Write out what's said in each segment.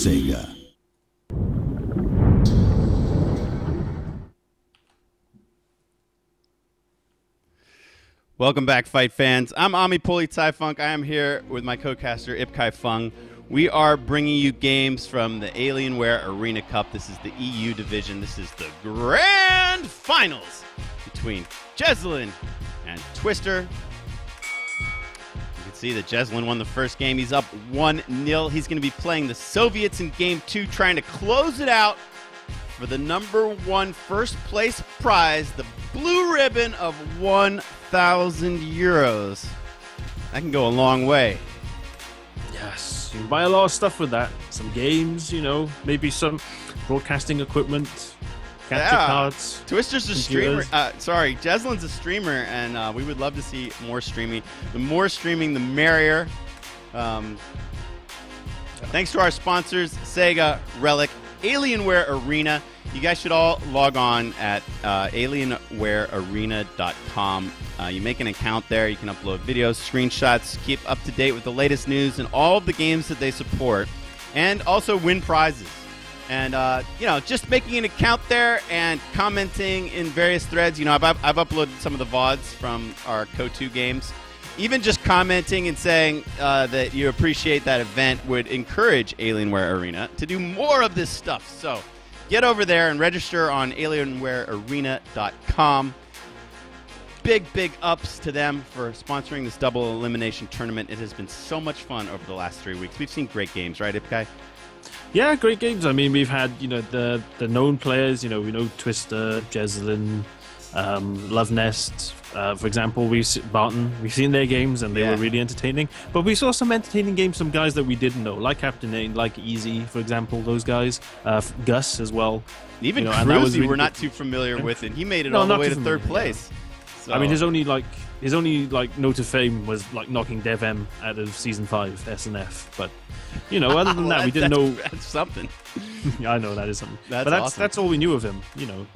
Sega. Welcome back, Fight fans. I'm Ami Poli Funk. I am here with my co-caster, Ip Fung. We are bringing you games from the Alienware Arena Cup. This is the EU division. This is the grand finals between Jesulin and Twister. You can see that Jesulin won the first game. He's up 1-0. He's going to be playing the Soviets in game 2, trying to close it out for the #1 first place prize, the blue ribbon of €1,000. That can go a long way. Yes, you can buy a lot of stuff with that. Some games, you know, maybe some broadcasting equipment, capture cards. Twister's a streamer. Jesulin's a streamer, and we would love to see more streaming. The more streaming, the merrier. Thanks to our sponsors, Sega, Relic, Alienware Arena. You guys should all log on at alienwarearena.com. You make an account there. You can upload videos, screenshots, keep up to date with the latest news and all of the games that they support, and also win prizes. And, you know, just making an account there and commenting in various threads. You know, I've uploaded some of the VODs from our KO2 games. Even just commenting and saying that you appreciate that event would encourage Alienware Arena to do more of this stuff. So get over there and register on alienwarearena.com. Big ups to them for sponsoring this double elimination tournament. It has been so much fun over the last 3 weeks. We've seen great games, right, Ipkai? Yeah, great games. I mean, we've had, you know, the known players. You know, we know Twister, Jesulin, Love Nest, for example. We've seen their games, and they were really entertaining. But we saw some entertaining games from guys that we didn't know, like Captain A, like Easy, for example. Those guys, Gus as well. Even Cruzy, really we're not too familiar with, and he made it all the way to third place. So. I mean, his only note of fame was like knocking Dev M out of season 5 SNF. But you know, other than that, we didn't know. That's something. Yeah, I know that is something. That's awesome. That's all we knew of him. You know,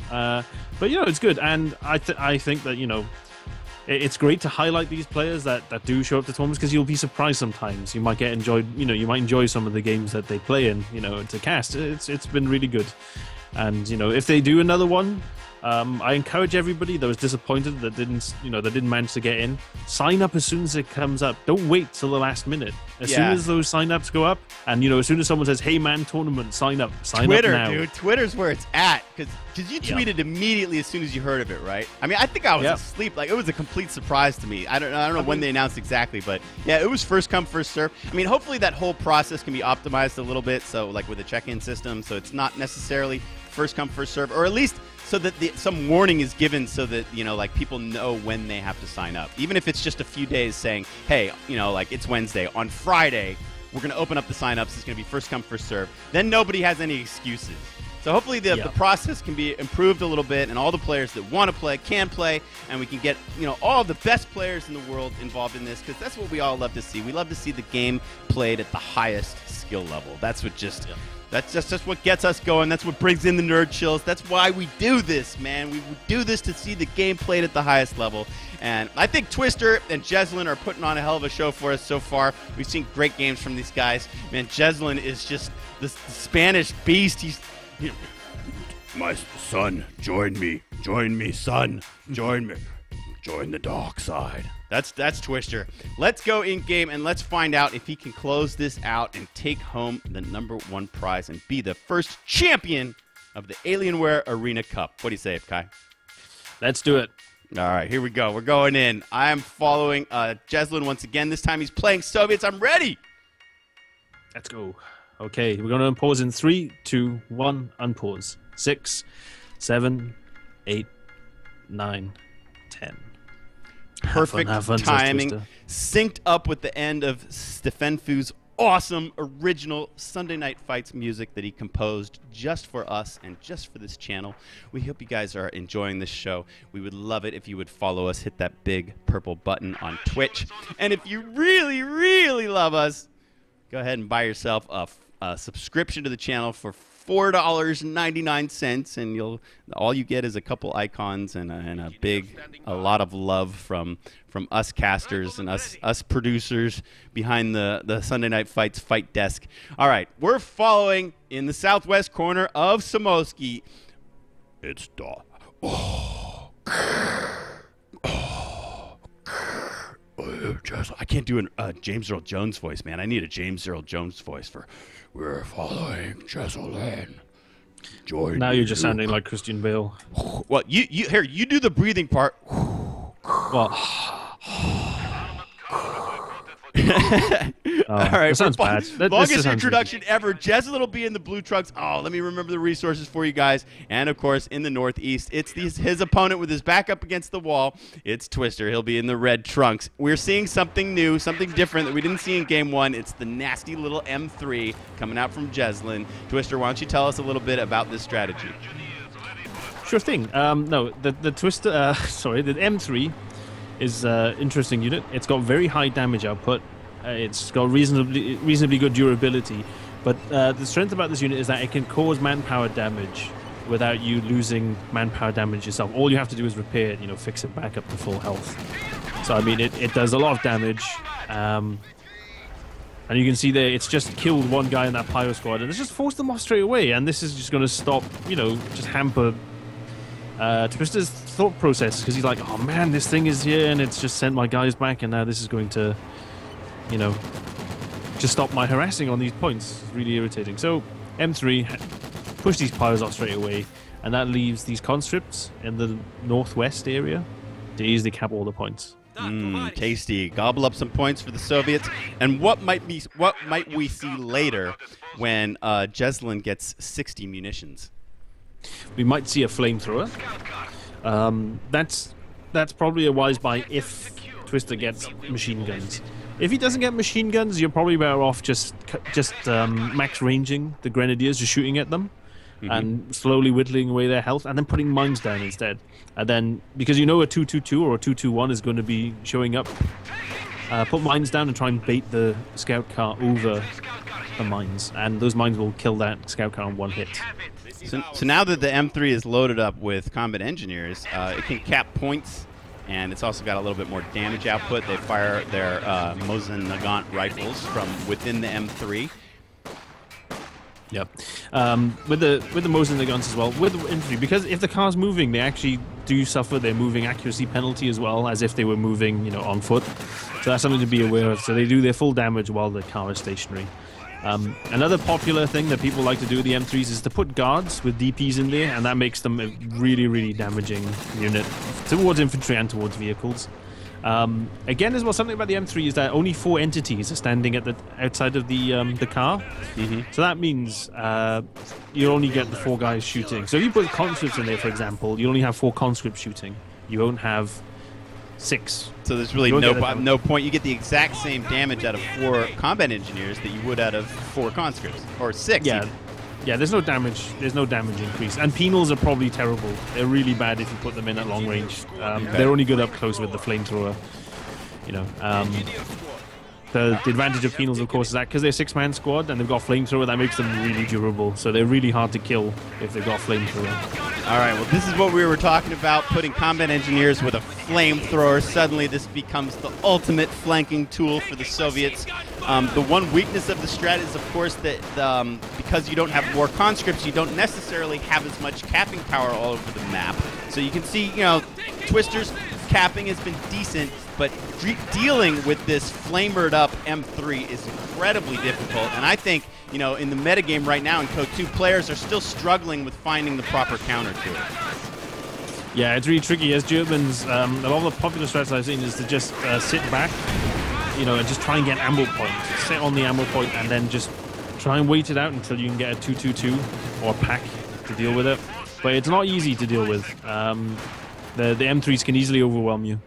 but you know, it's good, and I think that, you know, it's great to highlight these players that do show up to tournaments, because you'll be surprised sometimes. You might you might enjoy some of the games that they play in. You know, to cast. It's been really good, and you know, if they do another one. I encourage everybody that was disappointed that didn't manage to get in. Sign up as soon as it comes up. Don't wait till the last minute. As soon as those sign-ups go up, and you know, as soon as someone says, "Hey man, tournament, sign up." Twitter, up now. Dude. Twitter's where it's at, because you tweeted immediately as soon as you heard of it, right? I mean, I think I was asleep. Like, it was a complete surprise to me. I don't know when they announced exactly, but yeah, it was first come, first serve. I mean, hopefully that whole process can be optimized a little bit, so like with a check-in system, so it's not necessarily first come, first serve, or at least so that some warning is given, so that, you know, like, people know when they have to sign up. Even if it's just a few days saying, hey, you know, like, it's Wednesday. On Friday, we're going to open up the sign-ups. It's going to be first come, first serve. Then nobody has any excuses. So hopefully the process can be improved a little bit, and all the players that want to play can play, and we can get, you know, all the best players in the world involved in this, because that's what we all love to see. We love to see the game played at the highest skill level. That's what just... That's just what gets us going. That's what brings in the nerd chills. That's why we do this, man. We do this to see the game played at the highest level. And I think Twister and Jesulin are putting on a hell of a show for us so far. We've seen great games from these guys. Man, Jesulin is just the Spanish beast. He's... My son, join me, son. Join me. Join the dark side. That's Twister. Let's go in-game, and let's find out if he can close this out and take home the #1 prize and be the first champion of the Alienware Arena Cup. What do you say, Kai? Let's do it. All right, here we go. We're going in. I am following Jesulin once again. This time he's playing Soviets. I'm ready. Let's go. Okay, we're going to unpause in 3, 2, 1, unpause. 6, 7, 8, 9, 10. Perfect timing, synced up with the end of Stefan Fu's awesome original Sunday Night Fights music that he composed just for us and just for this channel. We hope you guys are enjoying this show. We would love it if you would follow us, hit that big purple button on Twitch. And if you really, really love us, go ahead and buy yourself a subscription to the channel for $4.99, and all you get is a couple icons and a lot of love from us casters and us producers behind the Sunday Night Fights fight desk. All right, we're following in the southwest corner of Samosky. It's dark. I can't do a James Earl Jones voice, man. I need a James Earl Jones voice for. We're following Jesulin. Join now me, you're just Luke. sounding like Christian Bale. Well, you do the breathing part. Well, All right, that sounds bad. Longest introduction ever. Jesulin will be in the blue trucks. Oh, let me remember the resources for you guys. And of course, in the northeast, it's his opponent with his back up against the wall. It's Twister. He'll be in the red trunks. We're seeing something new, something different that we didn't see in game one. It's the nasty little M3 coming out from Jesulin. Twister, why don't you tell us a little bit about this strategy? Sure thing. No, the Twister. The M3 is an interesting unit. It's got very high damage output. It's got reasonably good durability, but the strength about this unit is that it can cause manpower damage without you losing manpower damage yourself. All you have to do is repair it, fix it back up to full health. So I mean, it does a lot of damage, and you can see there it's just killed one guy in that Pyro squad, and it's just forced them off straight away. And this is just going to stop, just hamper Twister's thought process, because he's like, oh man, this thing is here and it's just sent my guys back, and now this is going to just stop my harassing on these points. It's really irritating. So M3 push these pyros off straight away, and that leaves these conscripts in the northwest area to easily cap all the points. Tasty. Gobble up some points for the Soviets. And what might we see later when Jesulin gets 60 munitions? We might see a flamethrower. That's probably a wise buy if Twister gets machine guns. If he doesn't get machine guns, you're probably better off just max ranging the grenadiers, just shooting at them, and slowly whittling away their health, and then putting mines down instead. And then, because a 222 or a 221 is going to be showing up, put mines down and try and bait the scout car over the mines, and those mines will kill that scout car on one hit. So now that the M3 is loaded up with combat engineers, it can cap points, and it's also got a little bit more damage output. They fire their Mosin Nagant rifles from within the M3. Yep. With the Mosin Nagants as well, with the infantry, because if the car's moving, they actually do suffer their moving accuracy penalty as well, as if they were moving, on foot. So that's something to be aware of. So they do their full damage while the car is stationary. Another popular thing that people like to do with the M3s is to put guards with DPs in there, and that makes them a really, really damaging unit towards infantry and towards vehicles. Again, as well, something about the M3 is that only 4 entities are standing at the outside of the car. So that means you only get the 4 guys shooting. So if you put conscripts in there, for example, you only have 4 conscripts shooting. You won't have 6. So there's really no point. You get the exact same damage out of 4 combat engineers that you would out of 4 conscripts, or 6. Yeah, even. yeah. There's no damage. There's no damage increase. And penals are probably terrible. They're really bad if you put them in at long range. They're only good up close with the flamethrower. The advantage of penals, of course, is that because they're a 6-man squad and they've got flamethrower, that makes them really durable. So they're really hard to kill if they've got flamethrower. All right, well, this is what we were talking about, putting combat engineers with a flamethrower. Suddenly, this becomes the ultimate flanking tool for the Soviets. The one weakness of the strat is, of course, that because you don't have more conscripts, you don't necessarily have as much capping power all over the map. So you can see, Twister's capping has been decent, but dealing with this flamered up M3 is incredibly difficult. And I think, in the metagame right now in Code 2, players are still struggling with finding the proper counter to it. Yeah, it's really tricky. As Germans, a lot of the popular strats I've seen is to just sit back, and just try and get ammo point. Sit on the ammo point and then just try and wait it out until you can get a 222 or a pack to deal with it. But it's not easy to deal with. The M3s can easily overwhelm you.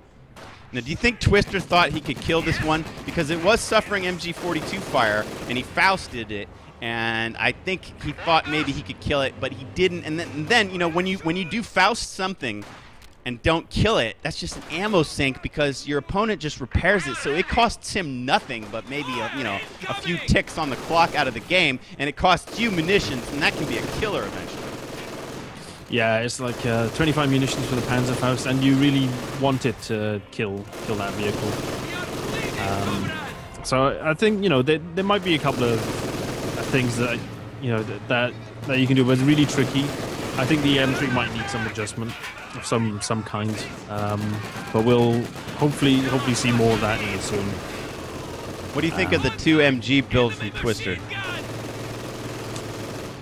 Now, do you think Twister thought he could kill this one? Because it was suffering MG42 fire, and he Fausted it, and I think he thought maybe he could kill it, but he didn't. And then when you do Faust something, and don't kill it, that's just an ammo sink because your opponent just repairs it. So it costs him nothing but maybe a few ticks on the clock out of the game, and it costs you munitions, and that can be a killer eventually. Yeah, it's like 25 munitions for the Panzerfaust, and you really want it to kill that vehicle. So I think there might be a couple of things that that you can do, but it's really tricky. I think the M3 might need some adjustment of some kind, but we'll hopefully see more of that soon. What do you think of the 2 MG build from Twister?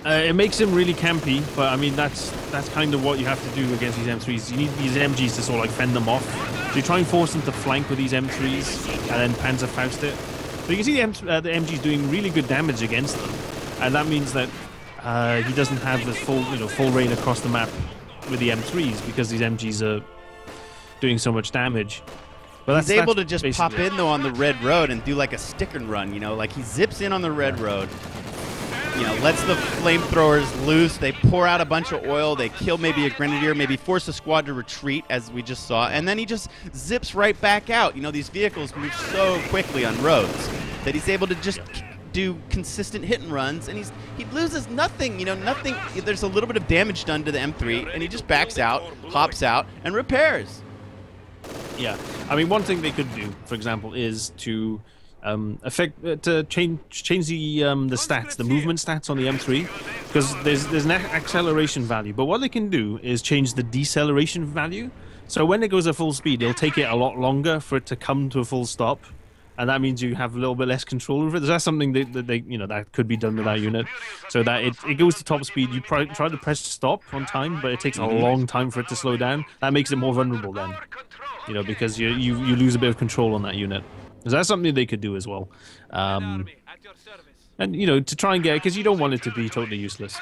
It makes him really campy, but I mean that's kind of what you have to do against these M3s. You need these MGs to sort of like fend them off. So you try and force them to flank with these M3s and then Panzerfaust it. But you can see the MGs doing really good damage against them, and that means that he doesn't have the full reign across the map with the M3s because these MGs are doing so much damage. But he's able to just pop in though on the red road and do like a stick and run. Like he zips in on the red road. Lets the flamethrowers loose. They pour out a bunch of oil. They kill maybe a grenadier, maybe force a squad to retreat, as we just saw, and then he just zips right back out. These vehicles move so quickly on roads that he's able to just do consistent hit and runs, and he loses nothing. Nothing. There's a little bit of damage done to the M3, and he just backs out, hops out, and repairs. Yeah, I mean, one thing they could do, for example, is to change the stats, the movement stats on the M3, because there's an acceleration value, but what they can do is change the deceleration value. So when it goes at full speed, it'll take it a lot longer for it to come to a full stop, and that means you have a little bit less control over it. That's something that could be done with that unit, so that it goes to top speed. You try to press stop on time, but it takes a long time for it to slow down. That makes it more vulnerable then, because you lose a bit of control on that unit. So that's something they could do as well. And, to try and get it, because you don't want it to be totally useless.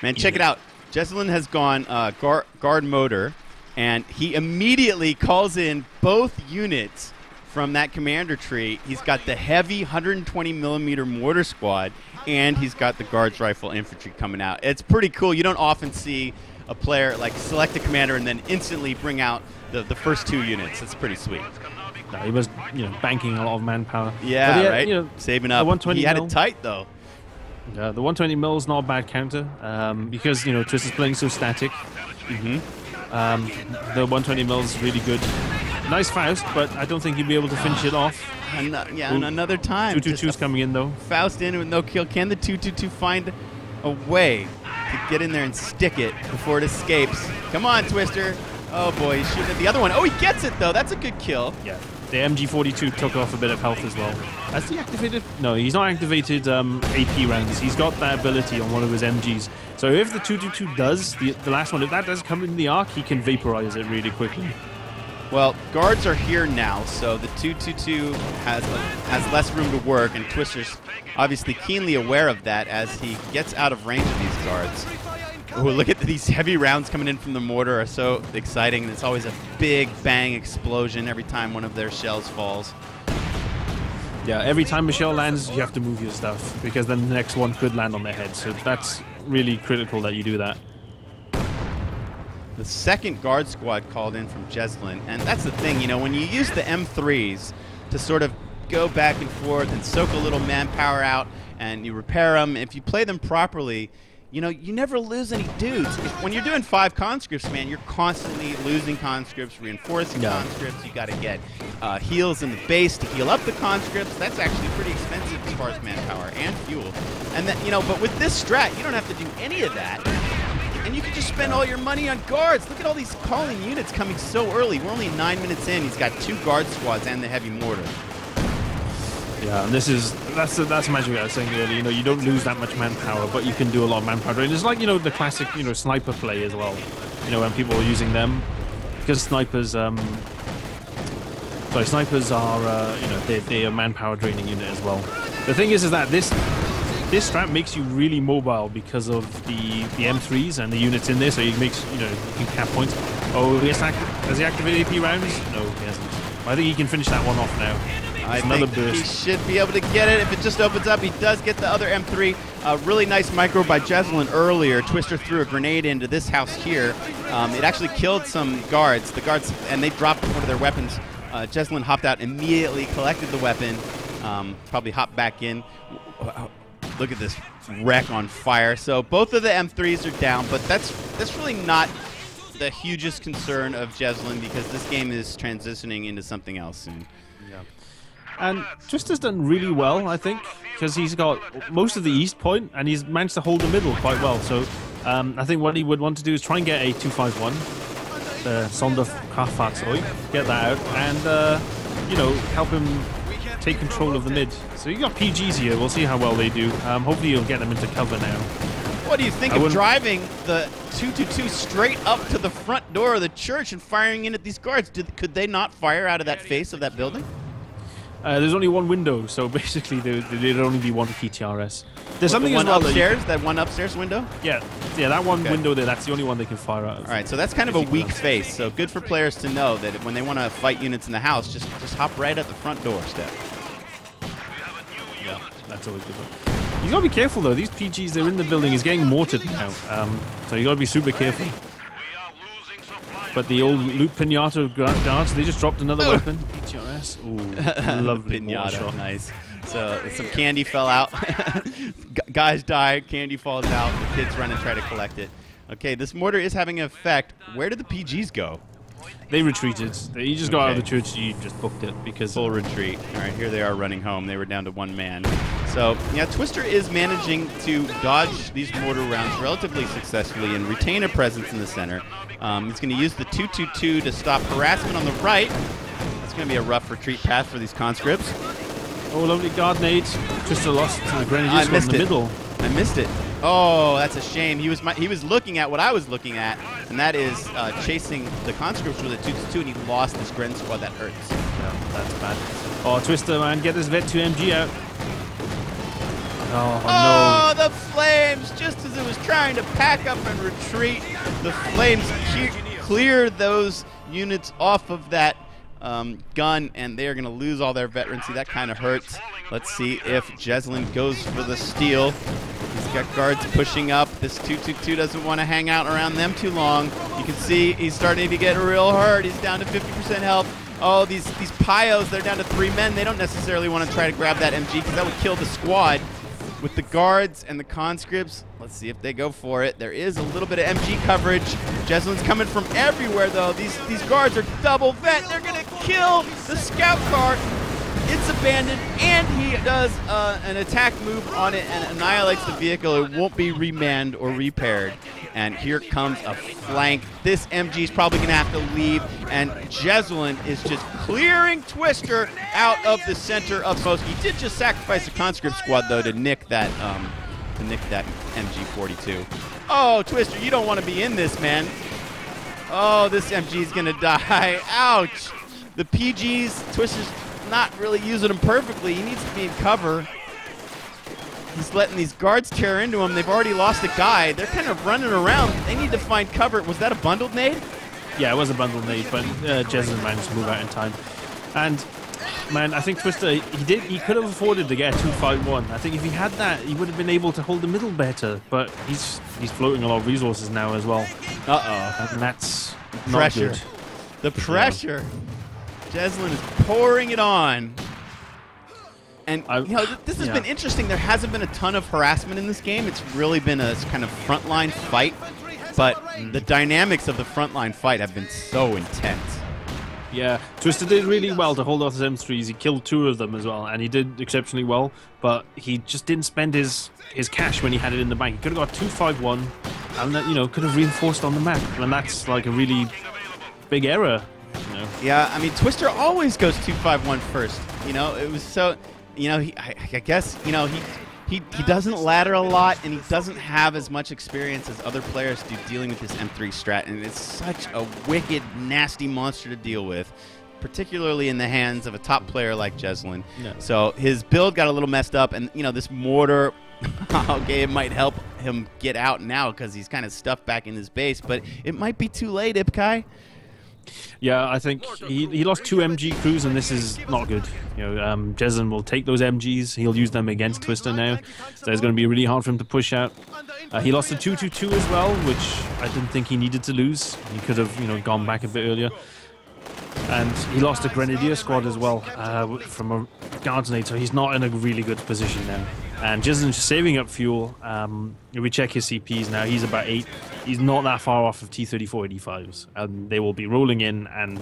Man, check it out. Jesulin has gone guard motor, and he immediately calls in both units from that commander tree. He's got the heavy 120mm mortar squad, and he's got the guards rifle infantry coming out. It's pretty cool. You don't often see a player like select a commander and then instantly bring out the first 2 units. It's pretty sweet. No, he was, banking a lot of manpower. Yeah, right. Saving up. He had it tight though. The 120mm is not a bad counter because Twister's playing so static. The 120mm is really good. Nice Faust, but I don't think he'll be able to finish it off. And another time. 222's coming in though. Faust in with no kill. Can the 222 find a way to get in there and stick it before it escapes? Come on, Twister. Oh boy, he's shooting at the other one. Oh, he gets it though. That's a good kill. Yeah. The MG42 took off a bit of health as well. Has he activated? No, he's not activated AP rounds. He's got that ability on one of his MGs. So if the 222 does, the last one, if that does come in the arc, he can vaporize it really quickly. Well, guards are here now, so the 222 has less room to work, and Twister's obviously keenly aware of that as he gets out of range of these guards. Ooh, look at these heavy rounds coming in from the mortar are so exciting. It's always a big bang explosion every time one of their shells falls. Yeah, every time a shell lands, you have to move your stuff because then the next one could land on their head. So that's really critical that you do that. The second guard squad called in from Jesulin, and that's the thing, when you use the M3s to sort of go back and forth and soak a little manpower out and you repair them, if you play them properly, you never lose any dudes. When you're doing 5 conscripts, man, you're constantly losing conscripts, reinforcing conscripts. You got to get heals in the base to heal up the conscripts. That's actually pretty expensive as far as manpower and fuel. And then, but with this strat, you don't have to do any of that. And you can just spend all your money on guards. Look at all these calling units coming so early. We're only 9 minutes in. He's got 2 guard squads and the heavy mortar. Yeah, and that's the magic I was saying earlier. You don't lose that much manpower, but you can do a lot of manpower drain. It's like the classic sniper play as well. When people are using them, because snipers snipers are they're a manpower draining unit as well. The thing is that this strat makes you really mobile because of the M3s and the units in there. So it makes you can cap points. Oh, has he activated AP rounds? No, he hasn't. I think he can finish that one off now. I think he should be able to get it if it just opens up. He does get the other M3. A really nice micro by Jesulin earlier. Twister threw a grenade into this house here. It actually killed some guards. The guards, and they dropped one of their weapons. Jesulin hopped out immediately, collected the weapon, probably hopped back in. Look at this wreck on fire. So both of the M3s are down, but that's really not the hugest concern of Jesulin because this game is transitioning into something else soon. Yeah. And Twister's done really well, I think, because he's got most of the east point and he's managed to hold the middle quite well. So I think what he would want to do is try and get a 251, the Sonderkraftfahrzeug, get that out, and you know, help him take control of the mid. So you got PGs here. We'll see how well they do. Hopefully you'll get them into cover now. What do you think of driving the 222 straight up to the front door of the church and firing in at these guards? Could they not fire out of that face of that building? There's only one window, so basically there'd only be one PTRS. There's something one as well upstairs. That one upstairs window. Yeah, that one window there. That's the only one they can fire out of. All right, so that's kind of a weak face. So good for players to know that when they want to fight units in the house, just hop right at the front door step. Yeah, that's always good. You gotta be careful though. These PGs, they're in the building. Is getting mortared now, so you gotta be super careful. But the old loot pinata guards, they just dropped another weapon. PTRS. Ooh, lovely pinata, nice. So some candy fell out. Guys die, candy falls out. The kids run and try to collect it. Okay, this mortar is having an effect. Where did the PGs go? They retreated. You just got out of the church. You just booked it because full retreat. All right, here they are running home. They were down to one man. So yeah, Twister is managing to dodge these mortar rounds relatively successfully and retain a presence in the center. He's going to use the 222 to stop harassment on the right. It's going to be a rough retreat path for these conscripts. Oh, lovely guard nades. Twister lost to the grenadiers in the middle. I missed it. Oh, that's a shame. He was looking at what I was looking at, and that is chasing the conscripts with a 222, and he lost this Gren squad. That hurts. Yeah, that's bad. Oh, Twister, man, get this Vet 2 MG out. Oh, no. The flames! Just as it was trying to pack up and retreat, the flames cleared those units off of that gun, and they are going to lose all their veterans. See, that kind of hurts. Let's see if Jesulin goes for the steal. He's got guards pushing up. This 222 doesn't want to hang out around them too long. You can see he's starting to get real hurt. He's down to 50% health. Oh, these Pios, they're down to 3 men. They don't necessarily want to try to grab that MG because that would kill the squad. With the guards and the conscripts, let's see if they go for it. There is a little bit of MG coverage. Jesulin's coming from everywhere, though. These guards are double vet. They're going to kill the scout car. It's abandoned, and he does an attack move on it and annihilates the vehicle. It won't be remanned or repaired. And here comes a flank. This MG is probably going to have to leave, and Jesulin is just clearing Twister out of the center of most. He did just sacrifice a conscript squad, though, to nick that MG42. Oh, Twister, you don't want to be in this, man. Oh, this MG is going to die. Ouch. The PGs, Twister's not really using them perfectly. He needs to be in cover. He's letting these guards tear into him. They've already lost a guy. They're kind of running around. They need to find cover. Was that a bundled nade? Yeah, it was a bundled nade, but Jesulin managed to move out in time. And man, I think Twister, he could have afforded to get a 251. I think if he had that, he would have been able to hold the middle better. But he's floating a lot of resources now as well. And that's not good. The pressure. Yeah. Jesulin is pouring it on. And this has been interesting. There hasn't been a ton of harassment in this game. It's really been a kind of frontline fight. But the dynamics of the frontline fight have been so intense. Yeah, Twister did really well to hold off his M3s. He killed 2 of them as well, and he did exceptionally well. But he just didn't spend his cash when he had it in the bank. He could have got 251, and that, could have reinforced on the map. And that's like a really big error. Yeah, I mean, Twister always goes 251 first. It was so. I guess, he doesn't ladder a lot, and he doesn't have as much experience as other players do dealing with this M3 strat, and it's such a wicked, nasty monster to deal with, particularly in the hands of a top player like Jesulin. Yeah. So his build got a little messed up, and, this mortar, okay, it might help him get out now because he's kind of stuffed back in his base, but it might be too late, Ipkai. Yeah, I think he lost 2 MG crews, and this is not good. You know, Jesulin will take those MGs. He'll use them against Twister now. So it's going to be really hard for him to push out. He lost a 2-2-2 as well, which I didn't think he needed to lose. He could have, you know, gone back a bit earlier. And he lost a Grenadier squad as well from a Guardsnade, so he's not in a really good position now. And Jesulin's saving up fuel. If we check his CPs now, he's about 8. He's not that far off of T-34-85s. And they will be rolling in, and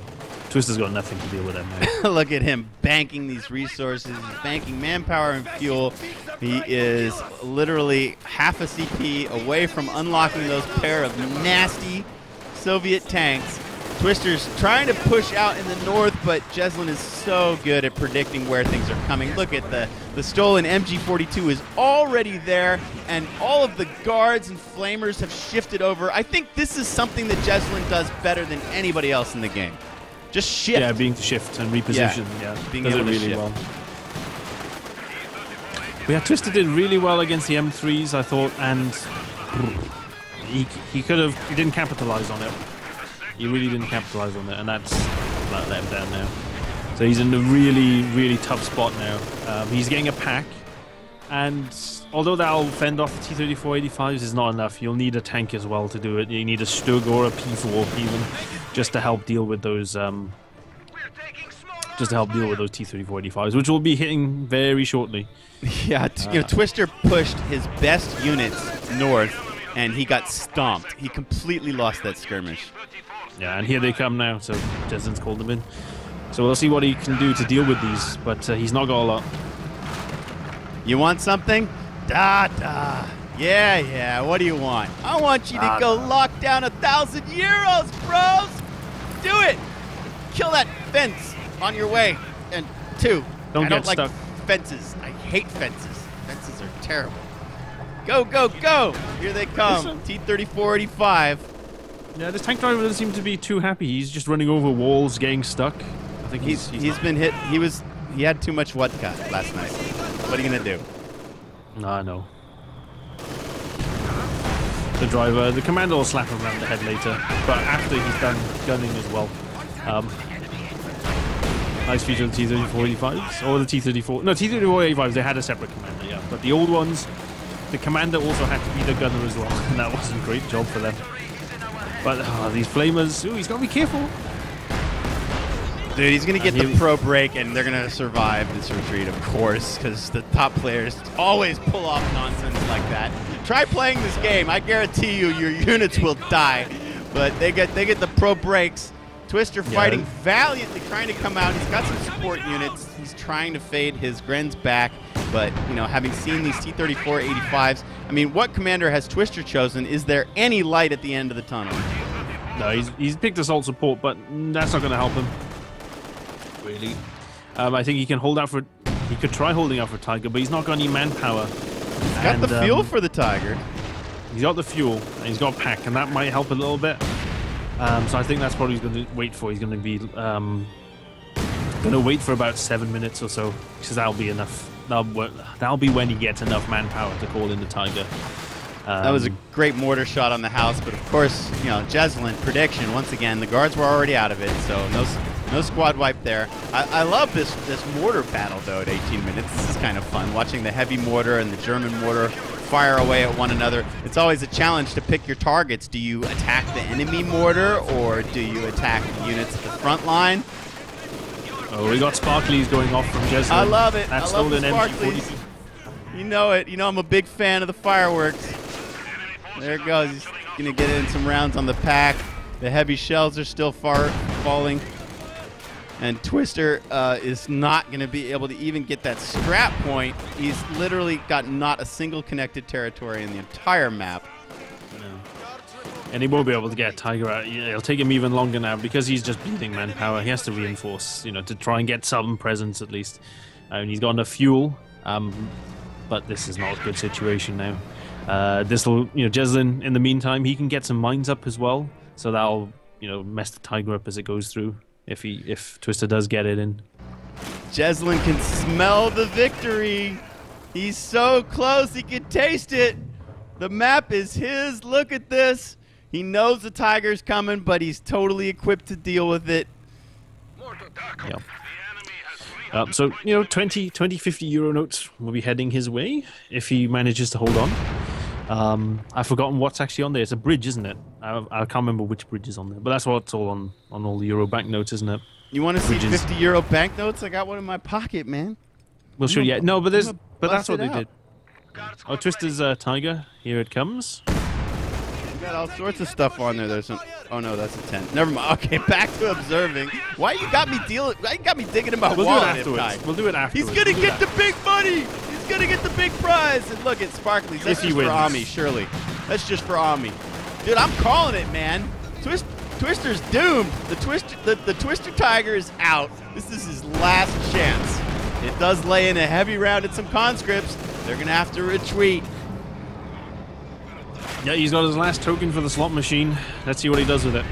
Twister's got nothing to deal with them now. Look at him banking these resources. He's banking manpower and fuel. He is literally half a CP away from unlocking those pair of nasty Soviet tanks. Twister's trying to push out in the north, but Jesulin is so good at predicting where things are coming. Look at the stolen MG42 is already there, and all of the guards and flamers have shifted over. I think this is something that Jesulin does better than anybody else in the game. Just shift. Yeah, being shift and reposition. Yeah, being does able it really to shift. well. But yeah, Twister did really well against the M3s, I thought, and he didn't capitalize on it. He really didn't capitalize on it, and that's let him down now. So he's in a really, really tough spot now. He's getting a pack, and although that'll fend off the T-34-85s, is not enough. You'll need a tank as well to do it. You need a Stug or a P4 even, just to help deal with those. Just to help deal with those T-34-85s, which will be hitting very shortly. Yeah, you know, Twister pushed his best units north, and he got stomped. He completely lost that skirmish. Yeah, and here they come now, so Jesulin's called them in. So we'll see what he can do to deal with these, but he's not got a lot. You want something? Da. Yeah, what do you want? I want you to go lock down 1,000 euros, bros! Do it! Kill that fence on your way. And 2, Don't I get don't like stuck. fences. I hate fences. Fences are terrible. Go! Here they come. T-34-85. Yeah, this tank driver doesn't seem to be too happy. He's just running over walls, getting stuck. I think he's been hit. He had too much vodka last night. What are you gonna do? No, I know. The commander will slap him around the head later, but after he's done gunning as well. Nice feature of the T-34-85s, or the T-34. No, T-34-85s. They had a separate commander, yeah. But the old ones, the commander also had to be the gunner as well, and that wasn't a great job for them. But these flamers, ooh, he's got to be careful. Dude, he's going to get the pro break, and they're going to survive this retreat, of course, because the top players always pull off nonsense like that. Try playing this game. I guarantee you your units will die. But they get the pro breaks. Twister fighting valiantly, trying to come out. He's got some support units. He's trying to fade his Grens back. But, you know, having seen these T-34-85s, I mean, what commander has Twister chosen? Is there any light at the end of the tunnel? No, he's picked assault support, but that's not going to help him. Really. I think he can hold out for... He could try holding out for Tiger, but he's not got any manpower. He's got the fuel for the Tiger. He's got the fuel, and he's got pack, and that might help a little bit. So I think that's probably he's going to wait for. He's going to be... going to wait for about 7 minutes or so, because that'll be enough. That'll be when he gets enough manpower to call in the Tiger. That was a great mortar shot on the house, but of course, you know, Jesulin, prediction, once again, the guards were already out of it, so no squad wipe there. I love this mortar battle, though, at 18 minutes. This is kind of fun, watching the heavy mortar and the German mortar fire away at one another. It's always a challenge to pick your targets. Do you attack the enemy mortar, or do you attack the units at the front line? Oh, we got sparklies going off from Jesulin. I love it. That's I love the MG42. sparklies. You know it. You know I'm a big fan of the fireworks. There it goes. He's going to get in some rounds on the pack. The heavy shells are still falling. And Twister is not going to be able to even get that scrap point. He's literally got not a single connected territory in the entire map. And he won't be able to get Tiger out. It'll take him even longer now because he's just bleeding manpower. He has to reinforce, you know, to try and get some presence at least. And he's got enough fuel, but this is not a good situation now. This will, you know, Jesulin, in the meantime, he can get some mines up as well. So that'll, you know, mess the Tiger up as it goes through if Twister does get it in. Jesulin can smell the victory. He's so close, he can taste it. The map is his. Look at this. He knows the Tiger's coming, but he's totally equipped to deal with it. Yeah. So, 20, 50 euro notes will be heading his way if he manages to hold on. I've forgotten what's actually on there. It's a bridge, isn't it? I can't remember which bridge is on there, but that's what's all on all the euro banknotes, isn't it? You want to see 50 euro banknotes? I got one in my pocket, man. Well, sure, yeah. No, but that's what they did. Oh, Twister's Tiger. Here it comes. You got all sorts of stuff on there. There's some. Oh no, that's a tent. Never mind. Okay, back to observing. Why you got me digging in my wallet? We'll do it afterwards. We'll do it afterwards. He's gonna get the big money. He's gonna get the big prize. And look at Sparkly. That's just for Ami, surely. That's just for Ami. Dude, I'm calling it, man. Twister's doomed. The Twister Tiger is out. This is his last chance. It does lay in a heavy round at some conscripts. They're gonna have to retreat. Yeah, he's got his last token for the slot machine. Let's see what he does with it.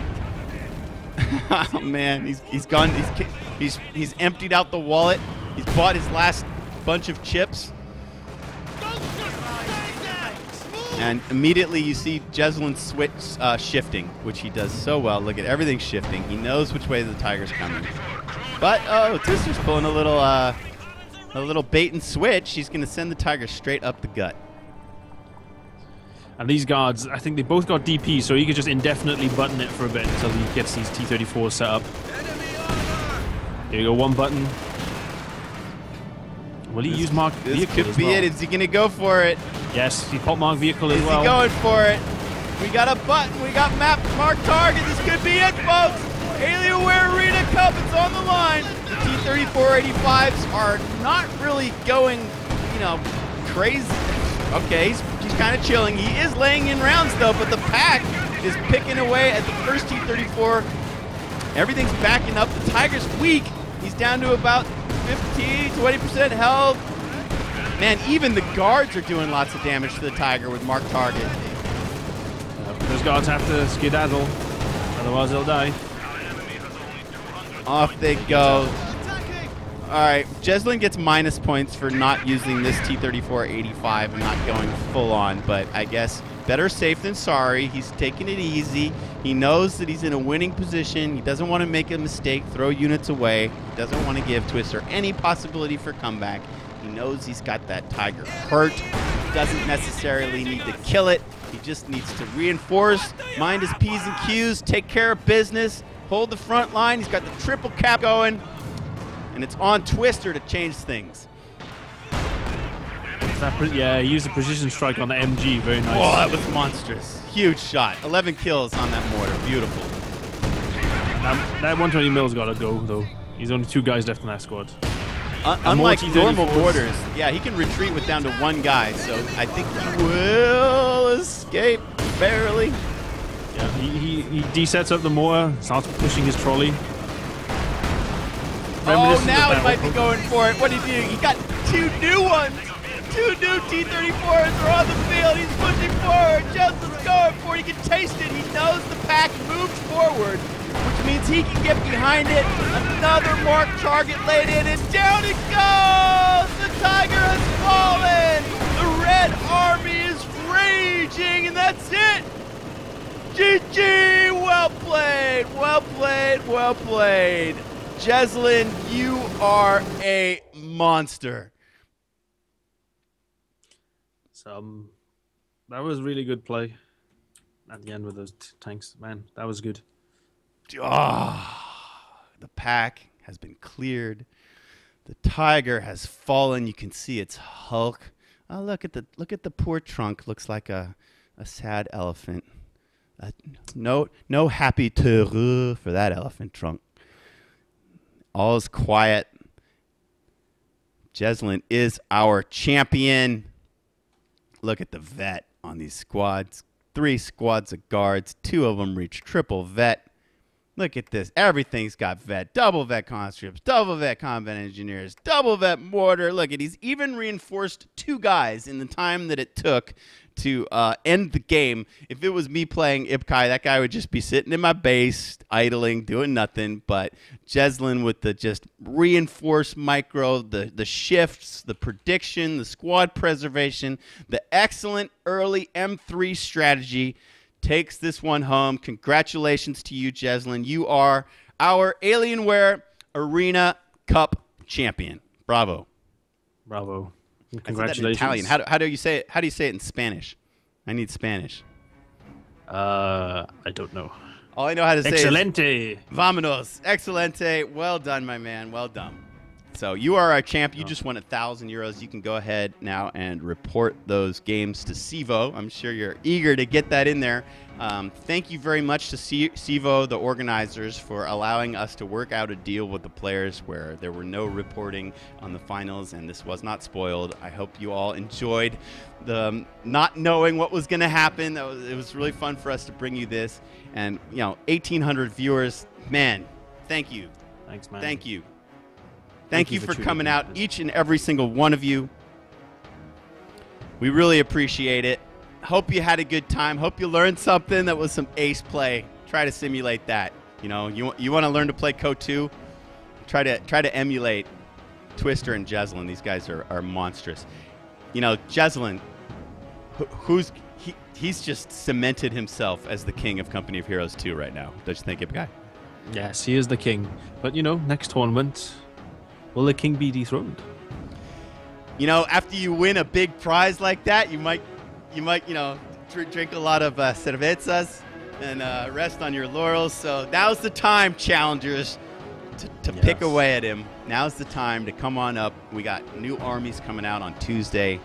Oh man, he's gone. He's emptied out the wallet. He's bought his last bunch of chips. And immediately you see Jesulin switch shifting, which he does so well. Look at everything shifting. He knows which way the Tiger's coming. But Twister's pulling a little bait and switch. He's going to send the Tiger straight up the gut. And these guards, I think they both got DP, so he could just indefinitely button it for a bit until he gets these T-34s set up. There you go, one button. Will he use Mark Vehicle This could be it. Is he going to go for it? Yes, he popped Mark Vehicle as well. Is he going for it? We got a button. We got map Mark Target. This could be it, folks. Alienware Arena Cup. It's on the line. The T-3485s are not really going, crazy. Okay, he's kind of chilling. He is laying in rounds, though, but the pack is picking away at the first T-34. Everything's backing up. The Tiger's weak. He's down to about 15, 20% health. Man, even the guards are doing lots of damage to the Tiger with Mark Target. Those guards have to skedaddle, otherwise they'll die. Off they go. All right, Jesulin gets minus points for not using this T-34-85 and not going full on, but I guess better safe than sorry. He's taking it easy. He knows that he's in a winning position. He doesn't want to make a mistake, throw units away. He doesn't want to give Twister any possibility for comeback. He knows he's got that Tiger hurt. He doesn't necessarily need to kill it. He just needs to reinforce, mind his P's and Q's, take care of business, hold the front line. He's got the triple cap going. And it's on Twister to change things. Yeah, he used a precision strike on the MG. Very nice. Oh, that was monstrous. Huge shot. 11 kills on that mortar. Beautiful. That 120 mil's got to go, though. He's only 2 guys left in that squad. Unlike normal mortars, yeah, he can retreat with down to 1 guy. So I think he will escape barely. Yeah, he desets up the mortar, starts pushing his trolley. Oh, now he might be going for it. What did he do? He got 2 new ones. 2 new T-34s are on the field. He's pushing forward. Jesulin's going for it. He can taste it. He knows the pack moves forward, which means he can get behind it. Another Mark Target laid in, and down it goes. The Tiger has fallen. The Red Army is raging, and that's it. GG. Well played. Well played. Well played. Jesulin, you are a monster. So, that was really good play at the end with those tanks. Man, that was good. The pack has been cleared. The Tiger has fallen. You can see its hulk. Oh, look at the poor trunk. Looks like a sad elephant. No happy terreur for that elephant trunk. All is quiet. Jesulin is our champion. Look at the vet on these squads. 3 squads of guards. 2 of them reach triple vet. Look at this. Everything's got vet. Double vet conscripts. Double vet combat engineers. Double vet mortar. Look at he's even reinforced 2 guys in the time that it took to end the game. If it was me playing Ipkai, that guy would just be sitting in my base, idling, doing nothing. But Jesulin with the just reinforced micro, the shifts, the prediction, the squad preservation, the excellent early M3 strategy takes this one home. Congratulations to you, Jesulin. You are our Alienware Arena Cup champion. Bravo. Bravo. I Congratulations. said that in Italian. How do you say it? How do you say it in Spanish? I need Spanish. I don't know. All I know how to say Excelente. is Vámonos. Excelente. Well done, my man. Well done. So you are our champ. You just won €1,000. You can go ahead now and report those games to Sivo. I'm sure you're eager to get that in there. Thank you very much to Sivo, the organizers, for allowing us to work out a deal with the players where there were no reporting on the finals, and this was not spoiled. I hope you all enjoyed the not knowing what was going to happen. It was really fun for us to bring you this. And, 1,800 viewers. Man, thank you. Thanks, man. Thank you. Thank you for coming out, each and every single one of you. We really appreciate it. Hope you had a good time. Hope you learned something that was some ace play. Try to simulate that. You want to learn to play KO2? Try to emulate Twister and Jesulin. These guys are monstrous. Jesulin, he's just cemented himself as the king of Company of Heroes 2 right now. Don't you think, Ipkai? Yes, he is the king. But next tournament, will the king be dethroned? After you win a big prize like that, you might drink a lot of cervezas and rest on your laurels. So now's the time, challengers, to pick away at him. Now's the time to come on up. We got new armies coming out on Tuesday.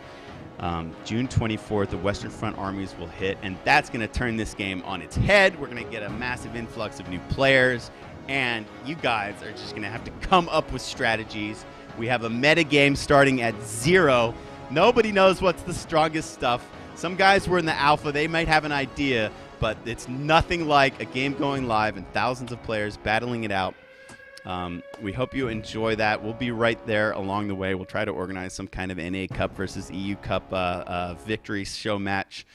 June 24th, the Western Front armies will hit, and that's going to turn this game on its head. We're going to get a massive influx of new players, and you guys are just going to have to come up with strategies. We have a meta game starting at 0. Nobody knows what's the strongest stuff. Some guys were in the alpha. They might have an idea, but it's nothing like a game going live and thousands of players battling it out. We hope you enjoy that. We'll be right there along the way. We'll try to organize some kind of NA Cup versus EU Cup victory show match.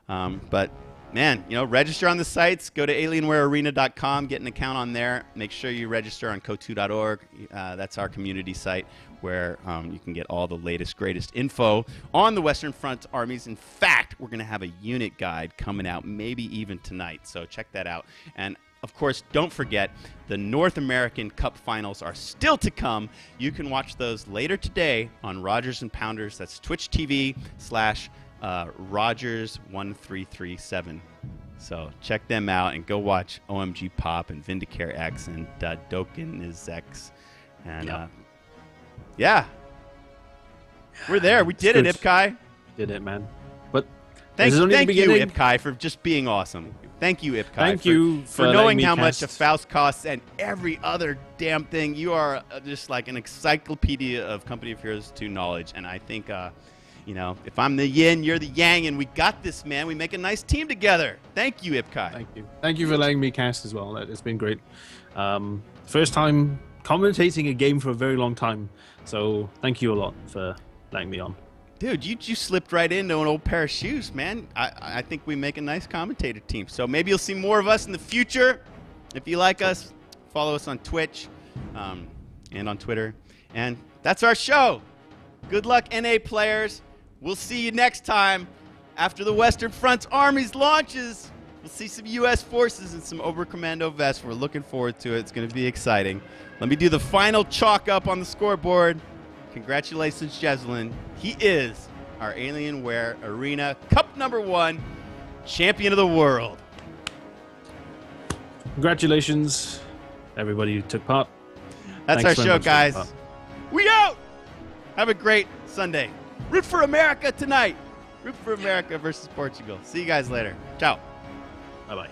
But, man, register on the sites. Go to alienwarearena.com. Get an account on there. Make sure you register on ko2.org. That's our community site where you can get all the latest, greatest info on the Western Front armies. In fact, we're going to have a unit guide coming out maybe even tonight. So check that out. And of course, don't forget, the North American Cup Finals are still to come. You can watch those later today on Rogers and Pounders. That's Twitch TV/Rogers1337. So check them out and go watch OMG Pop and Vindicare X and Doken is X. And yeah, we're there. We did it, Ipkai. Did it, man. But thank you, Ipkai, for just being awesome. Thank you, Ipkai. Thank you for knowing how much a Faust costs and every other damn thing. You are just like an encyclopedia of Company of Heroes 2 knowledge. And I think, if I'm the yin, you're the yang, and we got this, man. We make a nice team together. Thank you, Ipkai. Thank you. Thank you for letting me cast as well. It's been great. First time commentating a game for a very long time. So thank you a lot for letting me on. Dude, you slipped right into an old pair of shoes, man. I think we make a nice commentator team. So maybe you'll see more of us in the future. If you like us, follow us on Twitch and on Twitter. And that's our show. Good luck, NA players. We'll see you next time after the Western Front's armies launches. We'll see some U.S. forces and some Oberkommando vests. We're looking forward to it. It's going to be exciting. Let me do the final chalk up on the scoreboard. Congratulations, Jesulin. He is our Alienware Arena Cup #1 champion of the world. Congratulations, everybody who took part. That's our show, guys. We out! Have a great Sunday. Root for America tonight. Root for America versus Portugal. See you guys later. Ciao. Bye-bye.